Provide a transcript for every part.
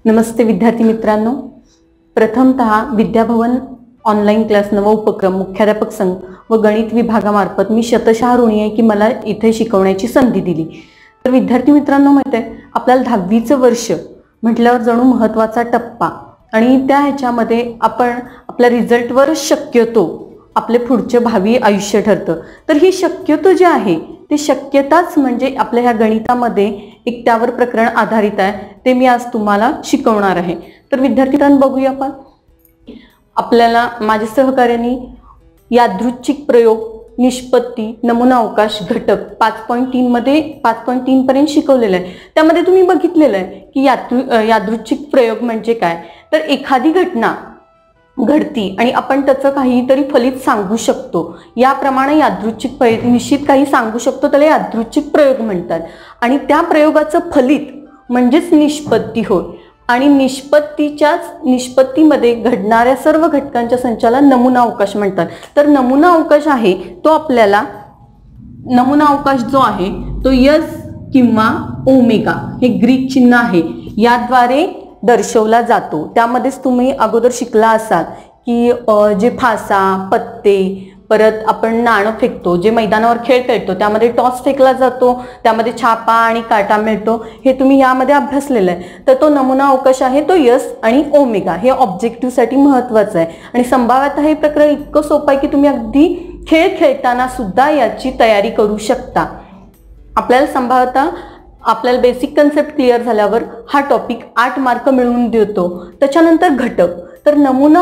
नमस्ते विद्यार्थी मित्रांनो, प्रथमतः विद्याभवन ऑनलाईन क्लास नवा उपक्रम मुख्याध्यापक संघ व गणित विभागामार्फत मी शतशः ऋणी आहे की मला इथे शिकवण्याची संधी दिली। तर विद्यार्थी मित्रांनो, माहिती आहे आपल्याला 10वीचं वर्ष म्हटल्यावर जणू महत्त्वाचा टप्पा आणि त्या ह्याच्यामध्ये आपण आपल्या रिझल्टवर शक्यतो आपले पुढचे भावी आयुष्य ठरतं। तर ही शक्यतो जे आहे ते शक्यताच म्हणजे आपल्या ह्या गणितामध्ये एक त्यावर प्रकरण आधारित आहे, ते मी आज तुम्हाला शिकवणार आहे। तर विद्यार्थ्यांनो बघूया आपण, आपल्याला माझ्या सहकार्याने यादृच्छिक प्रयोग, निष्पत्ती, नमुना अवकाश, घटक 5.3 मध्ये 5.3 पर्यंत शिकवलेलं आहे। त्यामध्ये तुम्ही बघितलेलं आहे की यादृच्छिक प्रयोग म्हणजे काय, तर एखादी घटना घडती आणि आपण त्याचं काहीतरी फलित सांगू शकतो, याप्रमाणे यादृच्छिक निश्चित काही सांगू शकतो, त्याला यादृच्छिक प्रयोग म्हणतात। आणि त्या प्रयोगाचं फलित म्हणजेच निष्पत्ती होय। आणि निष्पत्तीमध्ये घडणाऱ्या सर्व घटकांच्या संचाला नमुना अवकाश म्हणतात। तर नमुना अवकाश आहे तो आपल्याला, नमुना अवकाश जो आहे तो यस किंवा ओमेगा हे ग्रीक चिन्ह आहे याद्वारे दर्शवला जातो। त्यामध्येच तुम्ही अगोदर शिकला असाल की जे फासा, पत्ते, परत आपण नाणं फेकतो, जे मैदानावर खेळ खेळतो त्यामध्ये टॉस फेकला जातो, त्यामध्ये छापा आणि काटा मिळतो, हे तुम्ही यामध्ये अभ्यासलेलं आहे। तर तो नमुना अवकाश आहे तो यस आणि ओमेगा हे ऑब्जेक्टिव्ह साठी महत्त्वाचं आहे। आणि संभाव्यता हे प्रकरण इतकं सोपं आहे की तुम्ही अगदी खेळ खेळताना सुद्धा याची तयारी करू शकता। आपल्याला संभाव्यता, आपल्याला बेसिक कन्सेप्ट क्लिअर झाल्यावर हा टॉपिक 8 मार्क मिळवून देतो। त्याच्यानंतर घटक, तर नमुना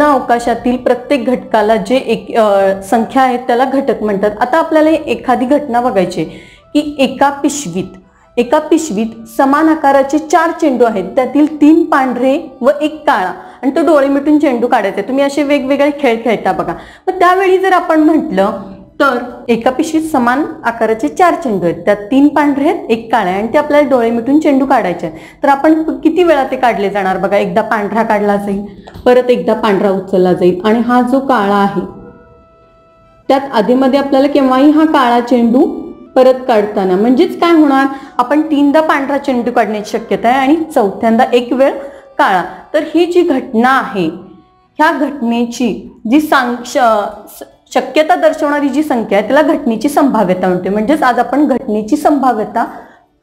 अवकाशातील प्रत्येक घटकाला जे एक संख्या आहे त्याला घटक म्हणतात। आता आपल्याला एखादी घटना बघायची की एका पिशवीत समान आकाराचे 4 चेंडू आहेत, त्यातील 3 पांढरे व 1 काळा, आणि तो डोळे मिटून चेंडू काढायचे। तुम्ही असे वेगवेगळे खेळ खेळता बघा। मग त्यावेळी जर आपण म्हटलं तर एका पिशवीत समान आकाराचे 4 चेंडू आहेत, त्यात 3 पांढरे आहेत, 1 काळा आहे, आणि ते आपल्याला डोळे मिटून चेंडू काढायचे आहेत। तर आपण किती वेळा ते काढले जाणार बघा, एकदा पांढरा काढला जाईल, परत एकदा पांढरा उचलला जाईल, आणि हा जो काळा आहे त्यात आधीमध्ये आपल्याला केव्हाही हा काळा चेंडू परत काढताना, म्हणजेच काय होणार, आपण 3दा पांढरा चेंडू काढण्याची शक्यता आहे आणि 4थ्यांदा 1 वेळ काळा। तर ही जी घटना आहे ह्या घटनेची जी शक्यता दर्शवणारी जी संख्या आहे त्याला घटनेची संभाव्यता म्हणते। म्हणजेच आज आपण घटनेची संभाव्यता,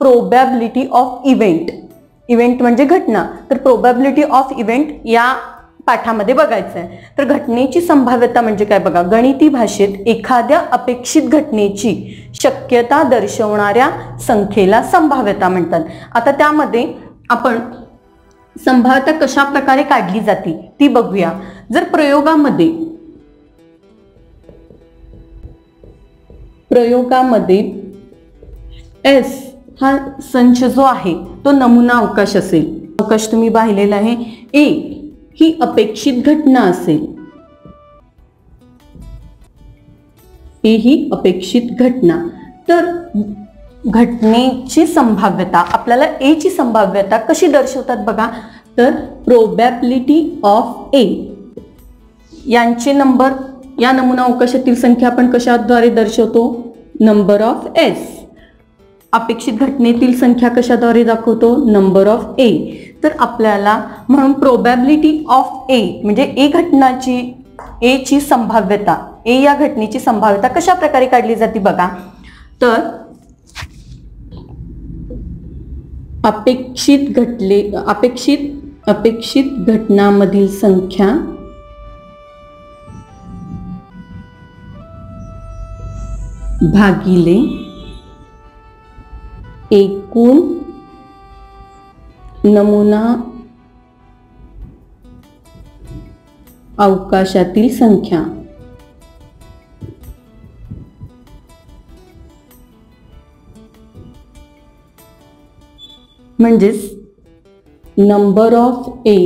प्रोबॅबिलिटी ऑफ इव्हेंट म्हणजे घटना, तर प्रोबॅबिलिटी ऑफ इव्हेंट या पाठामध्ये बघायचं आहे। तर घटनेची संभाव्यता म्हणजे काय बघा, गणिती भाषेत एखाद्या अपेक्षित घटनेची शक्यता दर्शवणाऱ्या संख्येला संभाव्यता म्हणतात। आता त्यामध्ये आपण संभाव्यता कशा प्रकारे काढली जाते ती बघूया। जर प्रयोगामध्ये S हा संच जो आहे तो नमुना अवकाश असेल, अवकाश तुम्ही पाहिलेला आहे। A ही अपेक्षित घटना असेल, A ही अपेक्षित घटना। तर घटनेची संभाव्यता, आपल्याला A ची संभाव्यता कशी दर्शवतात बघा, तर प्रोबॅबिलिटी ऑफ A यांचे नंबर, या नमुना अवकाशातील संख्या आपण कशाद्वारे दर्शवतो, नंबर ऑफ S। अपेक्षित घटनेतील संख्या कशाद्वारे दाखवतो, नंबर ऑफ A। तर आपल्याला म्हणून प्रोबॅबिलिटी ऑफ A म्हणजे A ची संभाव्यता, A या घटनेची संभाव्यता कशा प्रकारे काढली जाते बघा, तर अपेक्षित घटनामधील संख्या भागिले एकूण नमुना अवकाशातील संख्या। म्हणजेच नंबर ऑफ A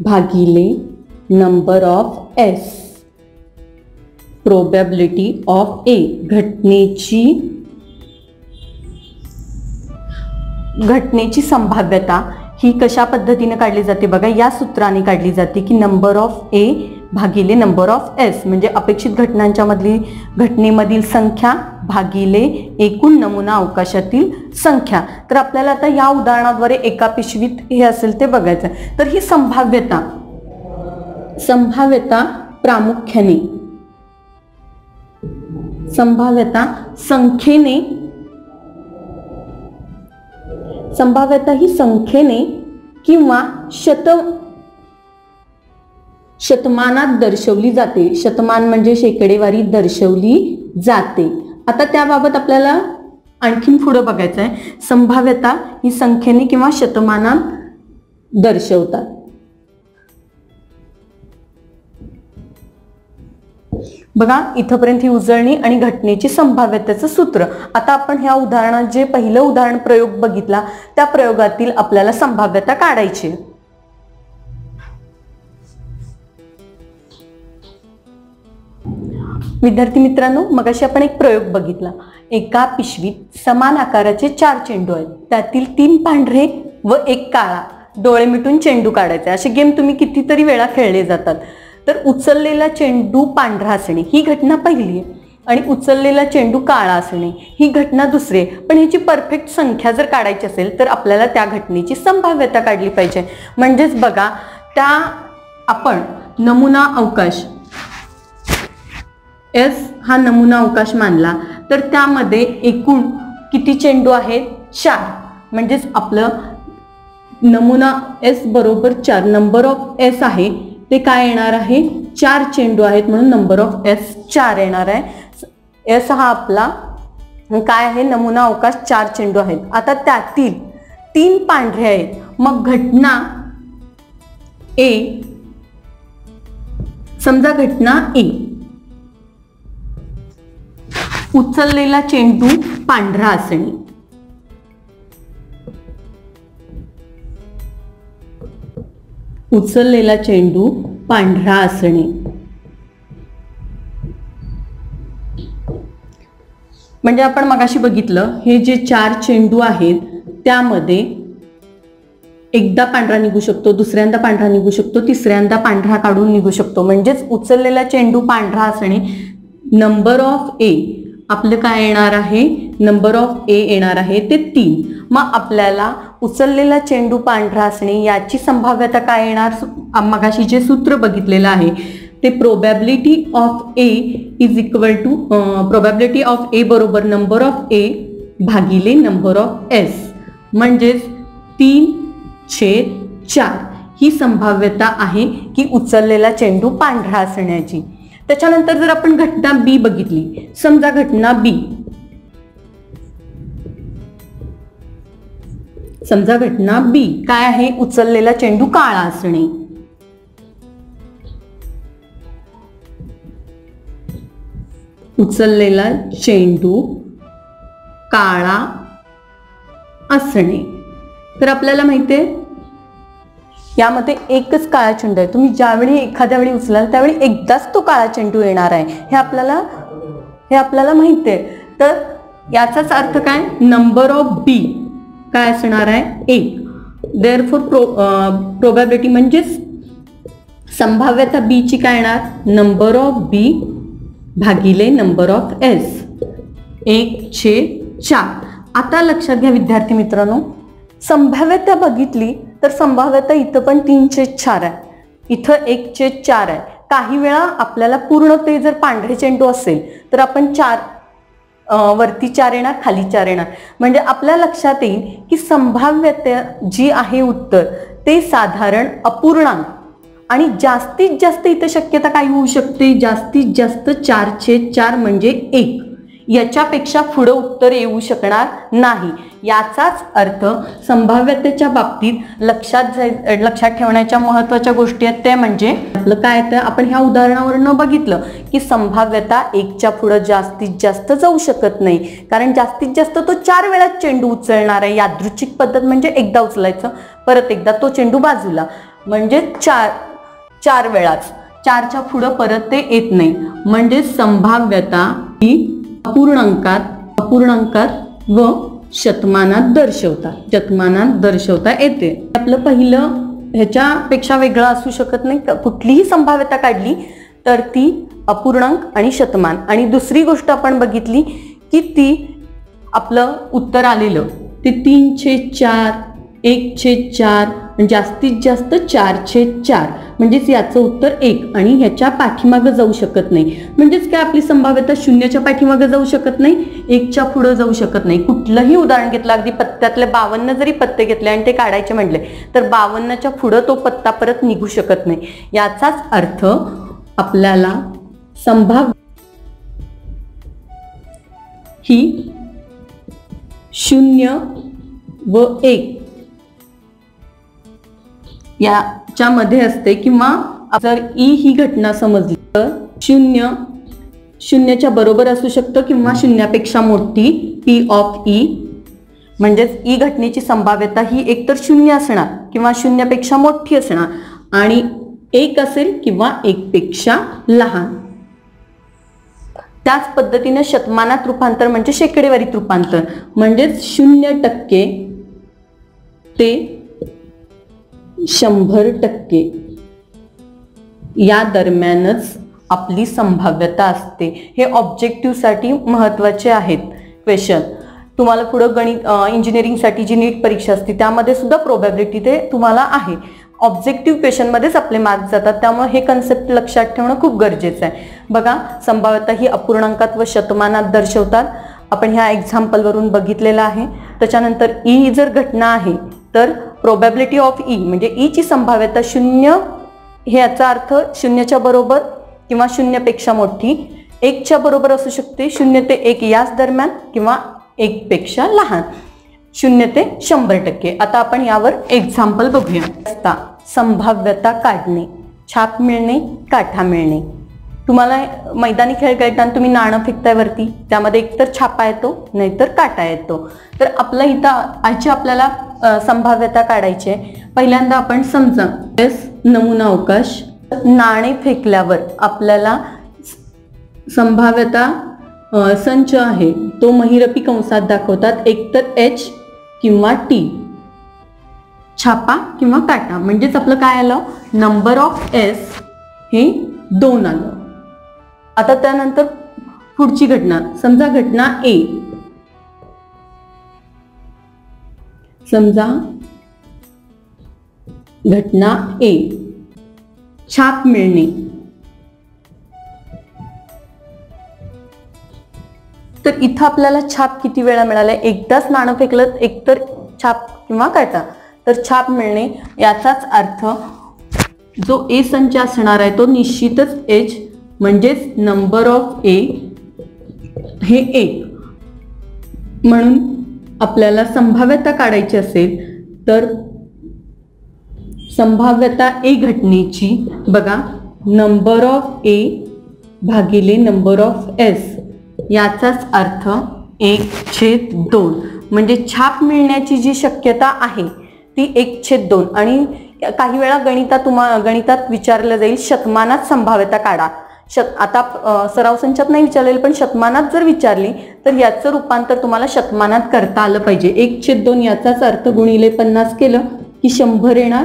भागिले number of S, probability of A घटनेची संभाव्यता ही कशा पद्धतीने काढली जाते बघा, या सूत्राने काढली जाते की नंबर ऑफ A भागिले नंबर ऑफ एस, म्हणजे अपेक्षित घटनांच्या घटनेमधील संख्या भागिले एकूण नमुना अवकाशातील संख्या. तर आपल्याला आता या उदाहरणाद्वारे एका पिशवीत हे असेल ते बघायचं. तर ही संभाव्यता प्रामुख्याने संभाव्यता ही संख्येने किंवा शतमानात दर्शवली जाते. शतमान म्हणजे शेकडेवारी दर्शवली जाते. आता त्याबाबत आपल्याला आणखीन पुढे बघायचं आहे. संभाव्यता ही संख्येने किंवा शतमानात दर्शवतात. बघा इथपर्यंत ही उजळणी आणि घटनेची संभाव्यतेचं सूत्र. आता आपण ह्या उदाहरणात जे पहिलं उदाहरण प्रयोग बघितला त्या प्रयोगातील आपल्याला संभाव्यता काढायची. विद्यार्थी मित्रांनो, मगाशी आपण एक प्रयोग बघितला. एका पिशवीत समान आकाराचे 4 चेंडू आहेत. त्यातील 3 पांढरे व 1 काळा. डोळे मिटून चेंडू काढायचे. असे गेम तुम्ही कितीतरी वेळा खेळले जातात. तर उचललेला चेंडू पांढरा असणे ही घटना पहिली आहे आणि उचललेला चेंडू काळा असणे ही घटना दुसरी आहे. पण ह्याची परफेक्ट संख्या जर काढायची असेल तर आपल्याला त्या घटनेची संभाव्यता काढली पाहिजे. म्हणजेच बघा, त्या आपण नमुना अवकाश एस हा नमुना अवकाश मानला तर त्यामध्ये एकूण किती चेंडू आहेत? 4. म्हणजेच आपलं नमुना एस बरोबर 4, नंबर ऑफ एस आहे ते काय येणार आहे? 4 चेंडू आहेत म्हणून नंबर ऑफ एस 4 येणार आहे. एस हा आपला काय आहे? नमुना अवकाश 4 चेंडू आहेत. आता त्यातील 3 पांढरे आहेत. मग घटना ए, समजा घटना ए, उचललेला चेंडू पांढरा असणे. उचललेला चेंडू पांढरा असणे. म्हणजे आपण मगाशी बघितलं हे जे 4 चेंडू आहेत त्यामध्ये एकदा पांढरा निघू शकतो, दुसऱ्यांदा पांढरा निघू शकतो, तिसऱ्यांदा पांढरा काढून निघू शकतो. म्हणजेच उचललेला चेंडू पांढरा असणे. नंबर ऑफ ए आपलं काय येणार आहे? नंबर ऑफ ए येणार आहे ते 3. मग आपल्याला उचललेला चेंडू पांढरा असणे याची संभाव्यता काय येणार? मगाशी जे सूत्र बघितलेलं आहे ते probability of A is equal to probability of A बरोबर नंबर ऑफ ए भागिले नंबर ऑफ एस. म्हणजेच 3/4 ही संभाव्यता आहे की उचललेला चेंडू पांढरा असण्याची. त्याच्यानंतर जर आपण घटना बी बघितली, समजा घटना बी काय आहे? उचललेला चेंडू काळा असणे. उचललेला चेंडू काळा असणे. तर आपल्याला माहिती आहे यामध्ये एकच काळा चेंडू आहे. तुम्ही ज्यावेळी एखाद्या वेळी उचलाल त्यावेळी एकदाच तो काळा चेंडू येणार आहे हे आपल्याला माहिती आहे. तर याचाच अर्थ काय? नंबर ऑफ बी काय असणार आहे? 1. देअरफॉर प्रोबॅबिलिटी म्हणजेच संभाव्यता बी ची काय येणार? नंबर ऑफ बी भागिले नंबर ऑफ एस 1/4. आता लक्षात घ्या विद्यार्थी मित्रांनो, संभाव्यता बघितली तर संभाव्यता इथं पण 3/4 आहे, इथं 1/4 आहे. काही वेळा आपल्याला पूर्ण ते जर पांढरे चेंडू असेल तर आपण 4 वरती 4 येणार, खाली 4 येणार. म्हणजे आपल्या लक्षात येईल की संभाव्यता जी आहे उत्तर ते साधारण अपूर्णांक आणि जास्तीत जास्त इथं शक्यता काय होऊ शकते? जास्तीत जास्त 4/4 म्हणजे 1. याच्यापेक्षा पुढे उत्तर येऊ शकणार नाही. याचाच अर्थ संभाव्यतेच्या बाबतीत लक्षात ठेवण्याच्या महत्त्वाच्या गोष्टी आहेत त्या म्हणजे आपलं काय तर आपण ह्या उदाहरणावरून बघितलं की संभाव्यता 1च्या पुढे जास्तीत जास्त जाऊ शकत नाही. कारण जास्तीत जास्त तो 4 वेळा चेंडू उचलणार आहे. यादृच्छिक पद्धत म्हणजे एकदा उचलायचं, परत एकदा तो चेंडू बाजूला, म्हणजे 4 वेळाच. 4च्या पुढे परत ते येत नाही. म्हणजे संभाव्यता ही अपूर्णांकात व शतमानात दर्शवता येते. आपलं पहिलं ह्याच्यापेक्षा वेगळं असू शकत नाही. कुठलीही संभाव्यता काढली तर ती अपूर्णांक आणि शतमान. आणि दुसरी गोष्ट आपण बघितली की ती आपलं उत्तर आलेलं ते 3/4, 1/4, जास्तीत जास्त 4/4, म्हणजेच याचं उत्तर 1 आणि ह्याच्या पाठीमागं जाऊ शकत नाही. म्हणजेच काय आपली संभाव्यता 0च्या पाठीमागं जाऊ शकत नाही, 1च्या पुढं जाऊ शकत नाही. कुठलंही उदाहरण घेतलं, अगदी पत्त्यातले 52 जरी पत्ते घेतले आणि ते काढायचे म्हटले तर 52च्या पुढं तो पत्ता परत निघू शकत नाही. याचाच अर्थ आपल्याला संभाव्य ही 0 व 1 याच्यामध्ये असते. किंवा जर ई ही घटना समजली तर 0च्या बरोबर असू शकतं किंवा 0पेक्षा मोठी P ऑफ ई. म्हणजेच ई घटनेची संभाव्यता ही एकतर 0 असणार किंवा 0पेक्षा मोठी असणार आणि 1 असेल किंवा 1पेक्षा लहान. त्याच पद्धतीने शतमानात रूपांतर म्हणजे शेकडेवारीत रूपांतर. म्हणजेच 0% ते 100% या दरम्यानच आपली संभाव्यता असते. हे ऑब्जेक्टिव्हसाठी महत्त्वाचे आहेत क्वेश्चन. तुम्हाला पुढं गणित इंजिनिअरिंगसाठी जी नीट परीक्षा असते त्यामध्ये सुद्धा प्रोबॅबिलिटी ते तुम्हाला आहे. ऑब्जेक्टिव्ह क्वेश्चनमध्येच आपले मार्क्स जातात, त्यामुळे हे कन्सेप्ट लक्षात ठेवणं खूप गरजेचं आहे. बघा, संभाव्यता ही अपूर्णांकात व शतमानात दर्शवतात. आपण ह्या एक्झाम्पलवरून बघितलेलं आहे. त्याच्यानंतर ई जर घटना आहे तर प्रोबॅबिलिटी ऑफ ई म्हणजे ईची संभाव्यता 0 हे याचा अर्थ 0च्या बरोबर किंवा 0पेक्षा मोठी, 1च्या बरोबर असू शकते, 0 ते 1 याच दरम्यान किंवा 1पेक्षा लहान, 0 ते 100%. आता आपण यावर एक्झाम्पल बघूया. संभाव्यता काढणे, छाप मिळणे, काटा मिळणे. तुम्हाला मैदानी खेळ खेळताना तुम्ही नाणं फेकताय वरती, त्यामध्ये एकतर छापा येतो नाहीतर काटा येतो. तर आपलं इथं आजची आपल्याला संभाव्यता काढायची आहे. पहिल्यांदा आपण समजा नमुना अवकाश, नाणे फेकल्यावर आपल्याला संभाव्यता संच आहे तो महिरपी कंसात दाखवतात, एकतर H किंवा T, छापा किंवा काटा. म्हणजेच आपलं काय आलं, नंबर ऑफ S हे 2 आलं. आता त्यानंतर पुढची घटना, समजा घटना A, समजा घटना A, छाप मिळणे. तर इथं आपल्याला छाप किती वेळा मिळाला, एकदाच नाणं फेकलं, एकतर छाप किंवा काटा. तर छाप मिळणे याचाच अर्थ जो ए संच असणार आहे तो निश्चितच H म्हणजेच नंबर ऑफ ए हे 1. म्हणून आपल्याला संभाव्यता काढायची असेल तर संभाव्यता ए घटनेची बघा, नंबर ऑफ ए भागिले नंबर ऑफ एस याचाच अर्थ 1/2. म्हणजे छाप मिळण्याची जी शक्यता आहे ती 1/2. आणि काही वेळा गणितात विचारलं जाईल शतमानात संभाव्यता काढा. आता सराव संचात नाही विचारलेलं, पण शतमानात जर विचारली तर याचं रूपांतर तुम्हाला शतमानात करता आलं पाहिजे. 1/2 याचाच अर्थ गुणिले 50 केलं की 100 येणार,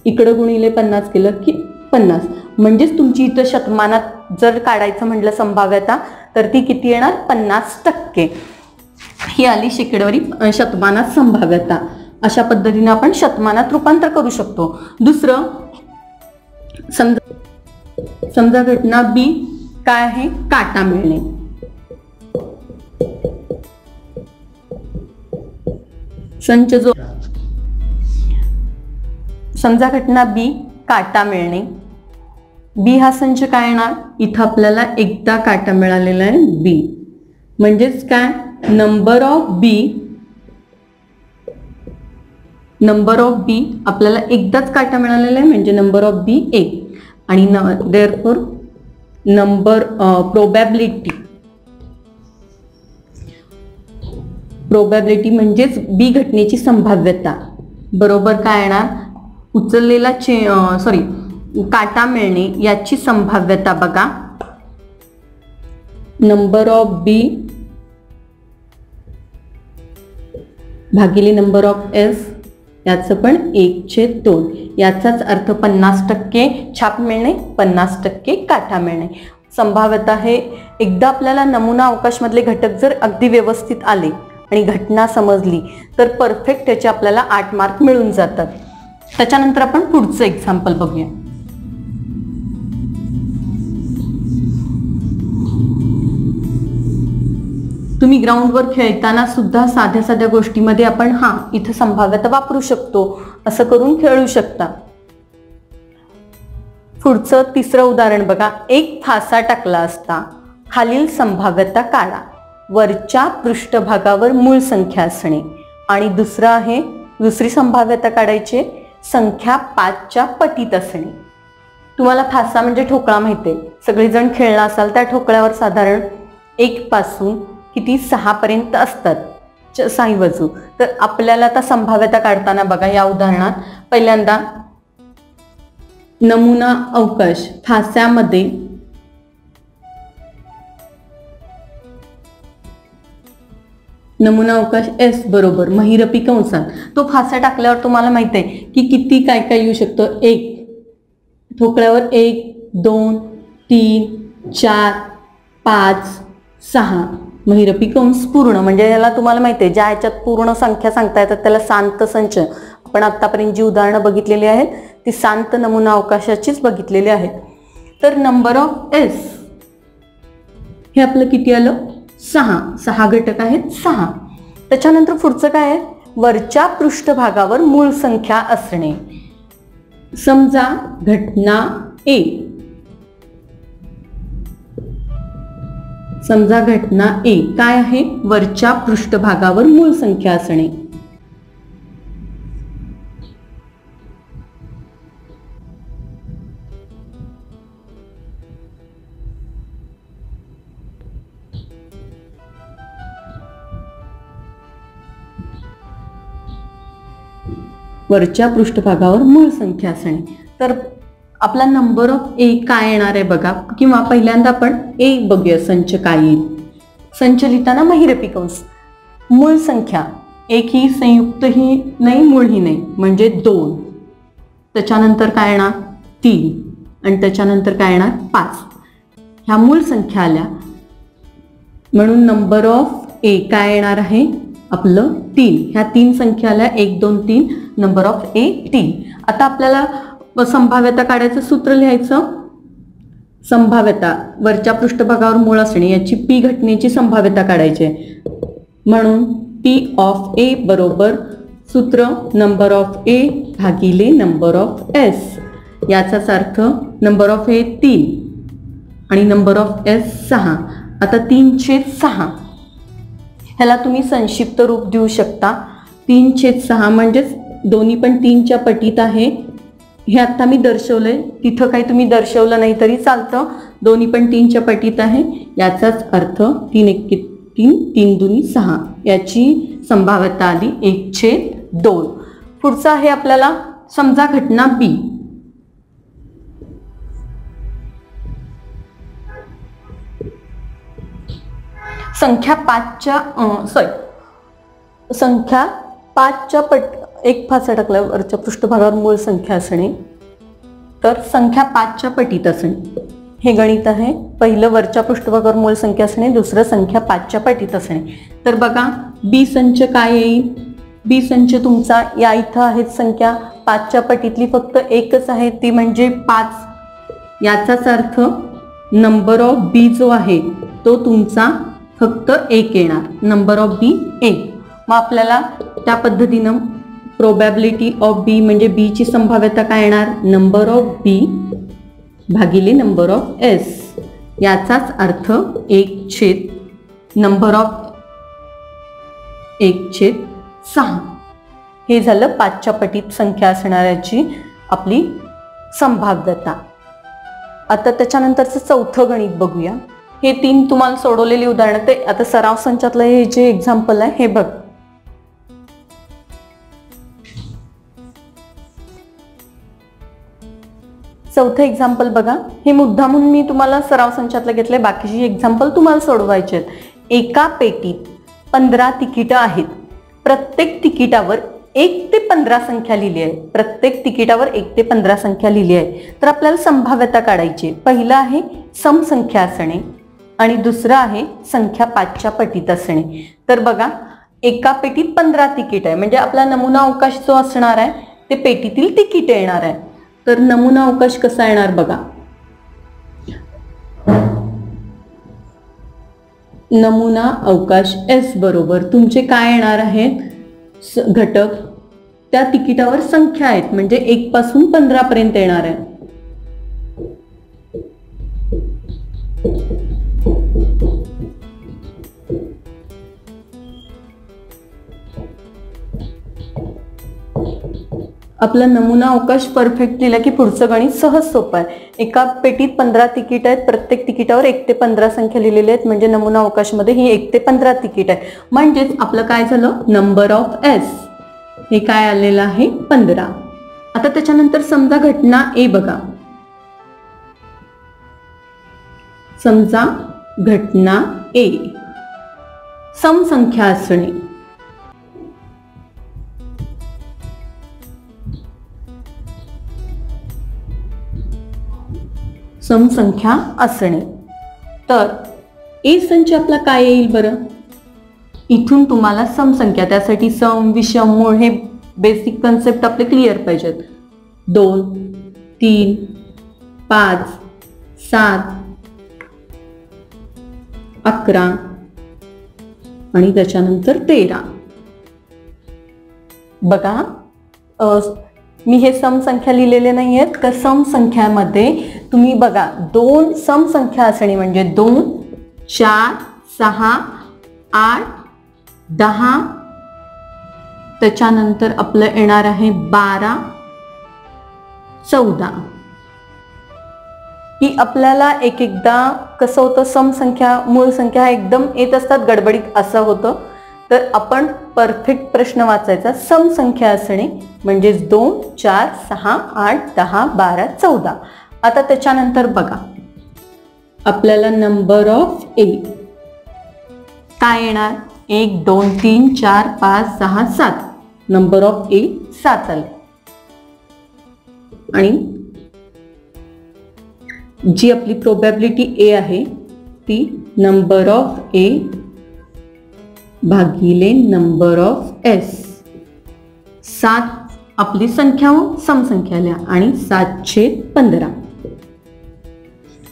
इकडं गुणिले 50 केलं की 50. म्हणजेच तुमची इथं शतमानात जर काढायचं म्हटलं संभाव्यता तर ती किती येणार, 50%. ही आली शेकडेवारी शतमानात संभाव्यता. अशा पद्धतीने आपण शतमानात रूपांतर करू शकतो. दुसरं, समजा घटना बी काय आहे, काटा मिळणे. संच जो समजा घटना बी काटा मिळणे. बी हा संच काय येणार, इथं आपल्याला एकदा काटा मिळालेला आहे बी, म्हणजेच काय, नंबर ऑफ बी आपल्याला एकदाच काटा मिळालेला आहे म्हणजे नंबर ऑफ बी 1. आणि देअरफॉर नंबर प्रोबॅबिलिटी म्हणजेच बी घटनेची संभाव्यता बरोबर काय येणार, उचललेला काटा मिळणे याची संभाव्यता बघा, नंबर ऑफ बी भागिले नंबर ऑफ एस याचं पण 1/2. याचाच अर्थ 50% छाप मिळणे, 50% काटा मिळणे. संभाव्यता हे एकदा आपल्याला नमुना अवकाशमधले घटक जर अगदी व्यवस्थित आले आणि घटना समजली तर परफेक्ट त्याचे आपल्याला 8 मार्क मिळून जातात. त्याच्यानंतर आपण पुढचं एक्झाम्पल बघूया. तुम्ही ग्राउंडवर खेळताना सुद्धा साध्या साध्या गोष्टीमध्ये आपण इथं संभाव्यता वापरू शकतो असं करून खेळू शकता. पुढचं तिसरं उदाहरण बघा. एक फासा टाकला असता खालील संभाव्यता काढा. वरच्या पृष्ठभागावर मूळ संख्या असणे. आणि दुसरं आहे, दुसरी संभाव्यता काढायची, संख्या 5च्या पटीत असणे. तुम्हाला फासा म्हणजे ठोकळा माहिती आहे, सगळेजण खेळला असाल. त्या ठोकळ्यावर साधारण 1 पासून किती 6 पर्यंत असतात 6 बाजू. तर आपल्याला आता संभाव्यता काढताना बघा या उदाहरणात पहिल्यांदा नमुना अवकाश फास्यामध्ये नमुना अवकाश S बरोबर महिरपी कंसात. तो फासा टाकल्यावर तुम्हाला माहित आहे की किती काय काय येऊ शकतं. 1 ठोकळ्यावर 1 2 3 4 5 6 महिरपी कंस पूर्ण. म्हणजे याला तुम्हाला माहिती आहे ज्या ह्याच्यात पूर्ण संख्या सांगता येतात त्याला शांत संच. आपण आतापर्यंत जी उदाहरणं बघितलेली आहेत ती शांत नमुना अवकाशाचीच बघितलेली आहेत. तर नंबर ऑफ S हे आपलं किती आलं 6 घटक आहेत 6. त्याच्यानंतर पुढचं काय आहे, वरच्या पृष्ठभागावर मूळ संख्या असणे. समजा घटना A, समजा घटना A काय आहे, वरच्या पृष्ठभागावर मूळ संख्या असणे. वरच्या पृष्ठभागावर मूळ संख्या असणे. तर आपला नंबर ऑफ A काय येणार आहे बघा. किंवा पहिल्यांदा आपण A बघूया संच काय येईल. संच लिहिताना महिरपी कंस. मूळ संख्या एक ही संयुक्त ही नाही मूळ ही नाही म्हणजे 2. त्याच्यानंतर काय येणार 3 आणि त्याच्यानंतर काय येणार 5. ह्या मूळ संख्या आल्या म्हणून नंबर ऑफ A काय येणार आहे आपलं 3. ह्या 3 संख्या आल्या 1 2 3. Number of A 3. आता आपल्याला संभाव्यता काढायचं सूत्र लिहायचं. संभाव्यता वरच्या पृष्ठभागावर मूळ असणे याची P घटनेची संभाव्यता काढायची आहे. म्हणून P ऑफ A बरोबर सूत्र नंबर ऑफ A भागिले नंबर ऑफ S. याचाच अर्थ नंबर ऑफ A 3 आणि नंबर ऑफ S 6. आता 3/6 ह्याला तुम्ही संक्षिप्त रूप देऊ शकता. 3/6 म्हणजेच दोन्ही पण 3च्या पटीत आहे. हे आता मी दर्शवलंय, तिथं काही तुम्ही दर्शवलं नाही तरी चालतं. दोन्ही पण 3च्या पटीत आहे. याचाच अर्थ 3 1 3 3 2 6 याची संभाव्यता आली 1/2. पुढचं आहे आपल्याला समजा घटना B. संख्या 5च्या एक फासा टाकल्यावर वरच्या पृष्ठभागावर मूळ संख्या असणे. तर संख्या 5च्या पटीत असणे हे गणित आहे. पहिलं वरच्या पृष्ठभागावर मूळ संख्या असणे, दुसरं संख्या 5च्या पटीत असणे. तर बघा B संच काय येईल. B संच तुमचा या इथं आहेत संख्या 5च्या पटीतली फक्त एकच आहे ती म्हणजे 5. याचाच अर्थ नंबर ऑफ B जो आहे तो तुमचा फक्त 1 येणार. Number of B 1. मग आपल्याला त्या पद्धतीनं प्रोबॅबिलिटी ऑफ B म्हणजे B ची संभाव्यता काय येणार नंबर ऑफ B भागिले नंबर ऑफ S. याचाच अर्थ 1/, नंबर ऑफ 1/6. हे झालं 5च्या पटीत संख्या असणाऱ्याची आपली संभाव्यता. आता त्याच्यानंतरचं चौथं गणित बघूया. हे 3 तुम्हाला सोडवलेली उदाहरणं. ते आता सराव संचातलं हे जे एक्झाम्पल आहे हे बघ. चौथं एक्झाम्पल बघा. हे मुद्दामून मी तुम्हाला सराव संचातलं घेतलंय, बाकीची एक्झाम्पल तुम्हाला सोडवायचे आहेत. एका पेटीत 15 तिकीटं आहेत. प्रत्येक तिकिटावर 1 ते 15 संख्या लिहिली आहे, प्रत्येक तिकिटावर 1 ते 15 संख्या लिहिली आहे, तर आपल्याला संभाव्यता काढायची. पहिलं आहे समसंख्या असणे आणि दुसरं आहे संख्या 5च्या पटीत असणे. तर बघा, एका पेटीत 15 तिकीट आहे, म्हणजे आपला नमुना अवकाश जो असणार आहे ते पेटीतील तिकीट येणार आहे. तर नमुना अवकाश कसा येणार बघा, नमुना अवकाश S बरोबर तुमचे काय येणार आहेत घटक, त्या तिकिटावर संख्या आहेत, म्हणजे 1 पासून 15 पर्यंत येणार आहे. आपला नमुना अवकाश परफेक्ट दिला की पुढचं गणित सहज सोपं आहे. एका पेटीत 15 तिकीट आहेत, प्रत्येक तिकिटावर 1 ते 15 संख्या लिहिलेल्या आहेत, म्हणजे नमुना अवकाशमध्ये ही 1 ते 15 तिकीट आहे. म्हणजेच आपलं काय झालं, नंबर ऑफ एस हे काय आलेलं आहे 15. आता त्याच्यानंतर समजा घटना ए बघा, समजा घटना ए समसंख्या असणे. समसंख्या असणे, तर ए संच आपला काय येईल बरं, इथून तुम्हाला समसंख्या, त्यासाठी सम विषम मूळ हे बेसिक कन्सेप्ट आपले क्लिअर पाहिजेत. 2 3 5 7 11 आणि त्याच्यानंतर 13. बघा, मी हे समसंख्या लिहिलेले नाही आहेत, तर समसंख्यामध्ये तुम्ही बघा 2 समसंख्या असणे म्हणजे 2 4 6 8 10, त्याच्यानंतर आपलं येणार आहे 12 14. की आपल्याला एक एकदा कसं होतं, समसंख्या मूळ संख्या एकदम येत असतात गडबडीत असं होतं, तर आपण परफेक्ट प्रश्न वाचायचा. समसंख्या असणे म्हणजे 2 4 6 8 10 12 14. आता त्याच्यानंतर बघा, आपल्याला नंबर ऑफ ए काय येणार, 1 2 3 4 5 6 7, नंबर ऑफ ए 7 आले. आणि जी आपली प्रोबॅबिलिटी ए आहे ती नंबर ऑफ ए भागिले नंबर ऑफ एस. 7 आपली संख्या व समसंख्या लिहा आणि 7/15.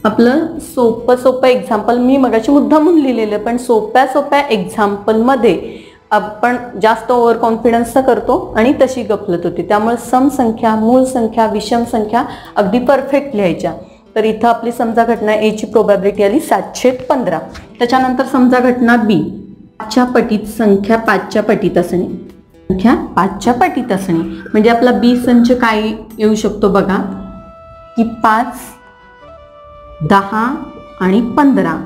आपलं सोपं एक्झाम्पल मी मगाशी मुद्दामून लिहिलेलं, पण सोप्या एक्झाम्पलमध्ये आपण जास्त ओव्हर कॉन्फिडन्स करतो आणि तशी गफलत होती. त्यामुळे समसंख्या, मूळ संख्या, विषम संख्या अगदी परफेक्ट लिहायच्या. तर इथं आपली समजा घटना ए ची प्रोबॅबिलिटी आली 7/15. त्याच्यानंतर समजा घटना बी, 5च्या पटीत संख्या 5च्या पटीत असणे. संख्या 5च्या पटीत असणे म्हणजे आपला बी संच काय येऊ शकतो बघा, की 5 10 आणि 15.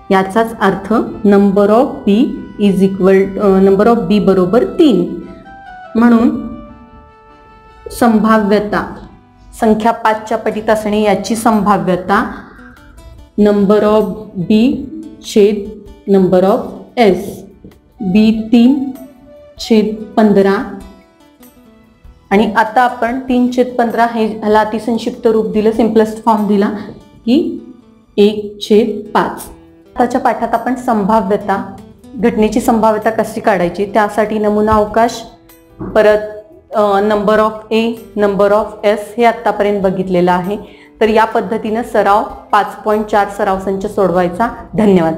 याचाच अर्थ number of B is equal number of B बरोबर 3. म्हणून संभाव्यता संख्या 5च्या पटीत असणे याची संभाव्यता नंबर ऑफ बी छेद नंबर ऑफ एस, बी 3/15. आणि आता आपण 3/15 हे ह्याला अतिसंक्षिप्त रूप दिलं, सिम्पलेस्ट फॉर्म दिला की 1/5. आताच्या पाठात आपण संभाव्यता, घटनेची संभाव्यता कशी काढायची त्यासाठी नमुना अवकाश, परत number of A, number of S हे आत्तापर्यंत बघितलेलं आहे. तर या पद्धतीनं सराव 5.4 सराव संच सोडवायचा. धन्यवाद.